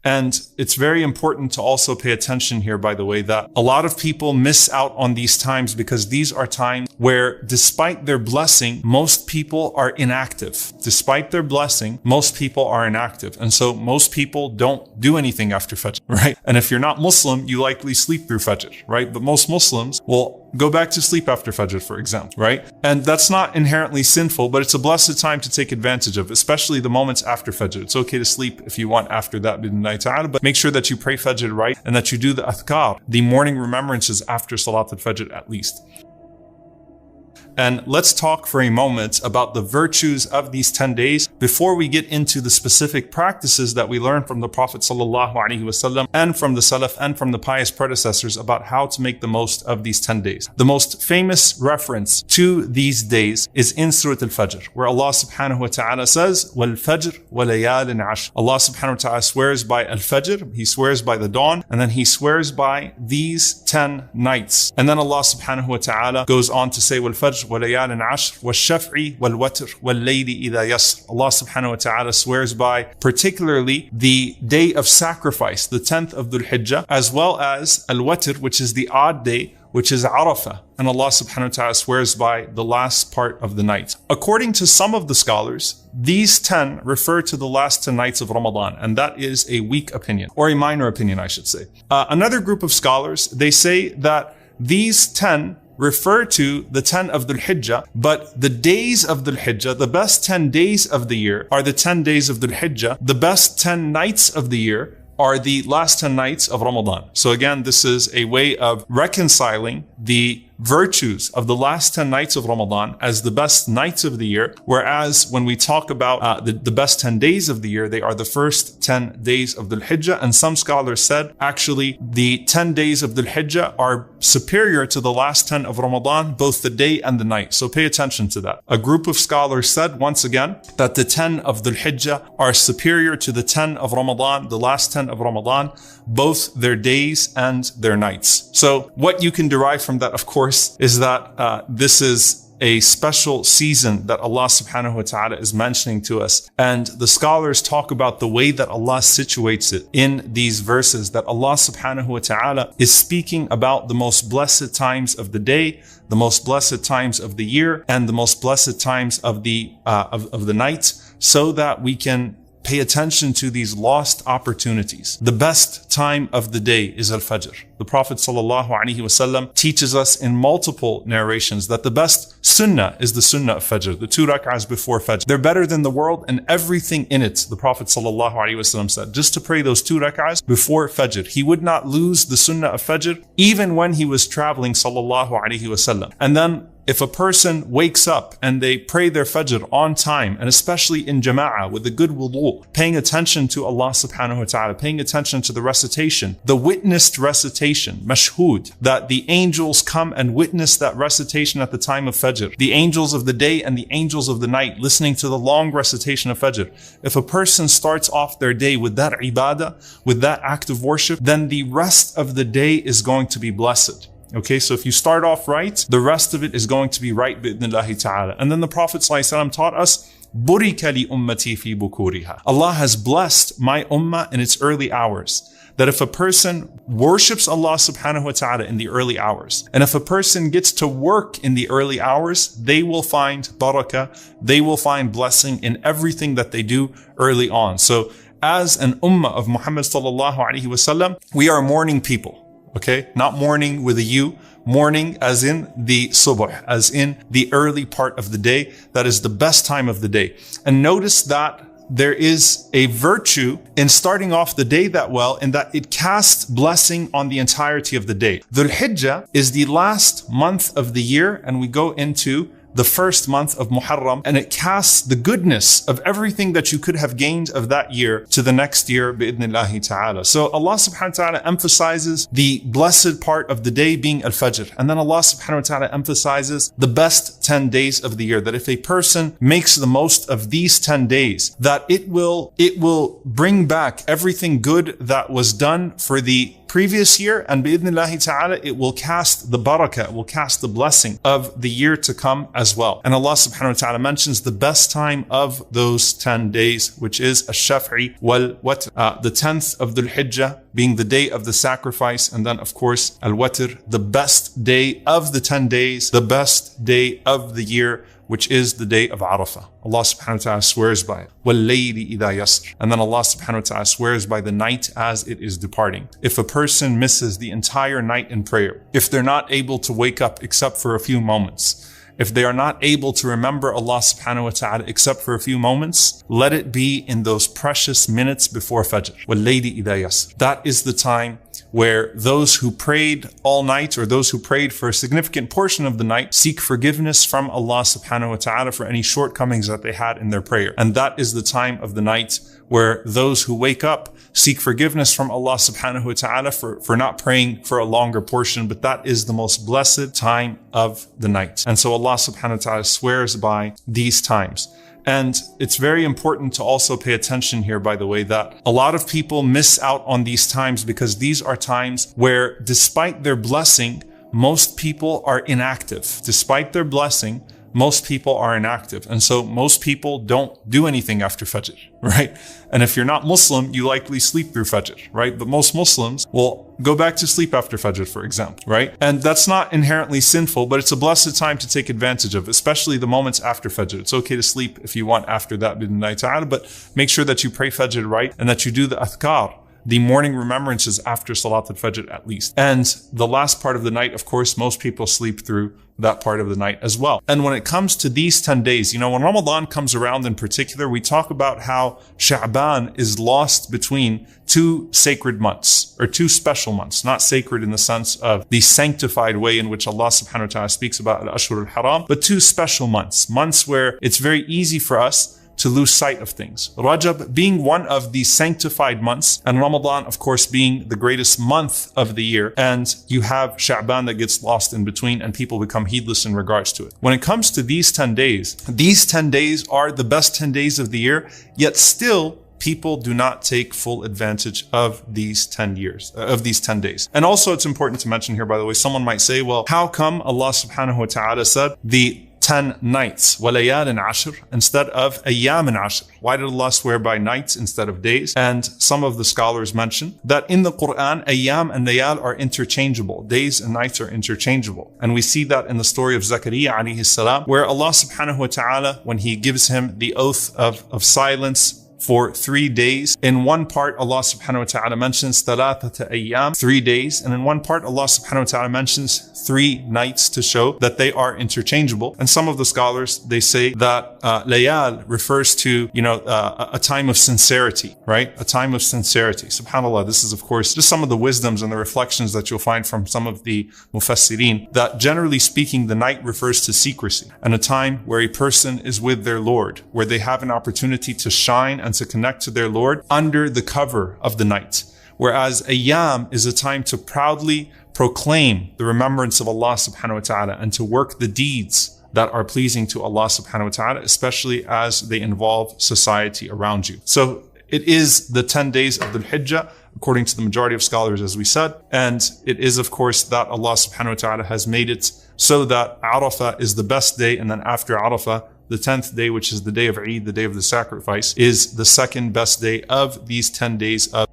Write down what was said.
And it's very important to also pay attention here, by the way, that a lot of people miss out on these times because these are times where, despite their blessing, most people are inactive. Despite their blessing, most people are inactive. And so most people don't do anything after Fajr, right? And if you're not Muslim, you likely sleep through Fajr, right? But most Muslims will go back to sleep after Fajr, for example, right? And that's not inherently sinful, but it's a blessed time to take advantage of, especially the moments after Fajr. It's okay to sleep if you want after that, but make sure that you pray Fajr right and that you do the adhkar, the morning remembrances after Salat al-Fajr at least. And let's talk for a moment about the virtues of these 10 days before we get into the specific practices that we learn from the Prophet ﷺ and from the Salaf and from the pious predecessors about how to make the most of these 10 days. The most famous reference to these days is in Surah Al-Fajr, where Allah subhanahu wa ta'ala says, وَالْفَجْرِ وَلَيَالٍ عَشْرٍ. Allah subhanahu wa ta'ala swears by Al-Fajr, He swears by the dawn, and then He swears by these 10 nights. And then Allah subhanahu wa ta'ala goes on to say, وَالْفَجْرِ وَلَيَالٍ عَشْرٍ وَالشَّفْعِ وَالْوَتْرِ وَاللَّيْلِ إِذَا يَسْرٍ. Allah subhanahu wa ta'ala swears by particularly the day of sacrifice, the 10th of Dhul Hijjah, as well as Al-Watr, which is the odd day, which is Arafah. And Allah subhanahu wa ta'ala swears by the last part of the night. According to some of the scholars, these 10 refer to the last 10 nights of Ramadan, and that is a weak opinion, or a minor opinion, I should say. Another group of scholars, they say that these 10 refer to the 10 of Dhul Hijjah, but the days of Dhul Hijjah, the best 10 days of the year are the 10 days of Dhul Hijjah. The best 10 nights of the year are the last 10 nights of Ramadan. So again, this is a way of reconciling the virtues of the last 10 nights of Ramadan as the best nights of the year, whereas when we talk about the best 10 days of the year, they are the first 10 days of Dhul Hijjah. And some scholars said, actually, the 10 days of Dhul Hijjah are superior to the last 10 of Ramadan, both the day and the night. So pay attention to that. A group of scholars said, once again, that the 10 of Dhul Hijjah are superior to the 10 of Ramadan, the last 10 of Ramadan, both their days and their nights. So what you can derive from that, of course, is that this is a special season that Allah subhanahu wa ta'ala is mentioning to us. And the scholars talk about the way that Allah situates it in these verses, that Allah subhanahu wa ta'ala is speaking about the most blessed times of the day, the most blessed times of the year, and the most blessed times of the night, so that we can pay attention to these lost opportunities. The best time of the day is Al-Fajr. The Prophet ﷺ teaches us in multiple narrations that the best sunnah is the sunnah of Fajr, the 2 rak'ahs before Fajr. They're better than the world and everything in it. The Prophet ﷺ said, just to pray those 2 rak'ahs before Fajr. He would not lose the sunnah of Fajr even when he was traveling ﷺ. And then if a person wakes up and they pray their Fajr on time, and especially in Jama'ah with a good wudu, paying attention to Allah subhanahu wa ta'ala, paying attention to the recitation, the witnessed recitation, mashhood, that the angels come and witness that recitation at the time of Fajr, the angels of the day and the angels of the night listening to the long recitation of Fajr. If a person starts off their day with that ibadah, with that act of worship, then the rest of the day is going to be blessed. Okay, so if you start off right, the rest of it is going to be right bi'idhnillahi ta'ala. And then the Prophet ﷺ taught us, Burika li ummati fi bukuriha. Allah has blessed my ummah in its early hours. That if a person worships Allah subhanahu wa ta'ala in the early hours, and if a person gets to work in the early hours, they will find barakah, they will find blessing in everything that they do early on. So as an ummah of Muhammad sallallahu alaihi wasallam, we are morning people. Okay, not morning with a U, morning as in the subh, as in the early part of the day. That is the best time of the day. And notice that there is a virtue in starting off the day that well, in that it casts blessing on the entirety of the day. Dhul Hijjah is the last month of the year, and we go into the first month of Muharram, and it casts the goodness of everything that you could have gained of that year to the next year bi'idhnillahi ta'ala. So Allah subhanahu wa ta'ala emphasizes the blessed part of the day being Al-Fajr, and then Allah subhanahu wa ta'ala emphasizes the best 10 days of the year, that if a person makes the most of these 10 days, that it will bring back everything good that was done for the previous year, and bi'idhnillahi ta'ala, it will cast the barakah, it will cast the blessing of the year to come as well. And Allah subhanahu wa ta'ala mentions the best time of those 10 days, which is ash-shaf'i wal-watr, the 10th of Dhul Hijjah being the day of the sacrifice, and then of course al-watr, the best day of the 10 days, the best day of the year, which is the day of Arafah. Allah subhanahu wa ta'ala swears by it. وَاللَّيْلِ إِذَا يَسْرِ. And then Allah subhanahu wa ta'ala swears by the night as it is departing. If a person misses the entire night in prayer, if they're not able to wake up except for a few moments, if they are not able to remember Allah subhanahu wa ta'ala except for a few moments, let it be in those precious minutes before Fajr. وَاللَّيْلِ إِذَا يَسْرِ. That is the time where those who prayed all night, or those who prayed for a significant portion of the night, seek forgiveness from Allah subhanahu wa ta'ala for any shortcomings that they had in their prayer. And that is the time of the night where those who wake up seek forgiveness from Allah subhanahu wa ta'ala for not praying for a longer portion, but that is the most blessed time of the night. And so Allah subhanahu wa ta'ala swears by these times. And it's very important to also pay attention here, by the way, that a lot of people miss out on these times because these are times where, despite their blessing, most people are inactive. Despite their blessing, most people are inactive. And so most people don't do anything after Fajr, right? And if you're not Muslim, you likely sleep through Fajr, right? But most Muslims will go back to sleep after Fajr, for example, right? And that's not inherently sinful, but it's a blessed time to take advantage of, especially the moments after Fajr. It's okay to sleep if you want after that, bid'nillahi ta'ala, but make sure that you pray Fajr right and that you do the adhkar, the morning remembrances after Salat al-Fajr at least. And the last part of the night, of course, most people sleep through that part of the night as well. And when it comes to these 10 days, when Ramadan comes around in particular, we talk about how Sha'ban is lost between two sacred months, or two special months, not sacred in the sense of the sanctified way in which Allah subhanahu wa ta'ala speaks about al-Ashhur al-Haram, but two special months where it's very easy for us to lose sight of things. Rajab being one of the sanctified months, and Ramadan, of course, being the greatest month of the year. And you have Sha'ban that gets lost in between, and people become heedless in regards to it. When it comes to these 10 days are the best 10 days of the year, yet still people do not take full advantage of these 10 days. And also it's important to mention here, by the way, someone might say, well, how come Allah subhanahu wa ta'ala said the 10 nights, وَلَيَالٍ عَشْرٍ, instead of أَيَّامٍ عَشْرٍ? Why did Allah swear by nights instead of days? And some of the scholars mention that in the Quran, ayyam and layal are interchangeable. Days and nights are interchangeable. And we see that in the story of Zakaria alayhi salam, where Allah subhanahu wa ta'ala, when He gives him the oath of silence for 3 days. In one part, Allah subhanahu wa ta'ala mentions thalathata ayyam, 3 days. And in one part, Allah subhanahu wa ta'ala mentions 3 nights to show that they are interchangeable. And some of the scholars, they say that layal refers to, a time of sincerity, right? A time of sincerity. SubhanAllah, this is of course just some of the wisdoms and the reflections that you'll find from some of the mufassirin, that generally speaking, the night refers to secrecy and a time where a person is with their Lord, where they have an opportunity to shine and to connect to their Lord under the cover of the night. Whereas ayyam is a time to proudly proclaim the remembrance of Allah subhanahu wa ta'ala and to work the deeds that are pleasing to Allah subhanahu wa ta'ala, especially as they involve society around you. So it is the 10 days of Dhul Hijjah, according to the majority of scholars, as we said. And it is, of course, that Allah subhanahu wa ta'ala has made it so that Arafah is the best day, and then after Arafah, the 10th day, which is the day of Eid, the day of the sacrifice, is the second best day of these 10 days of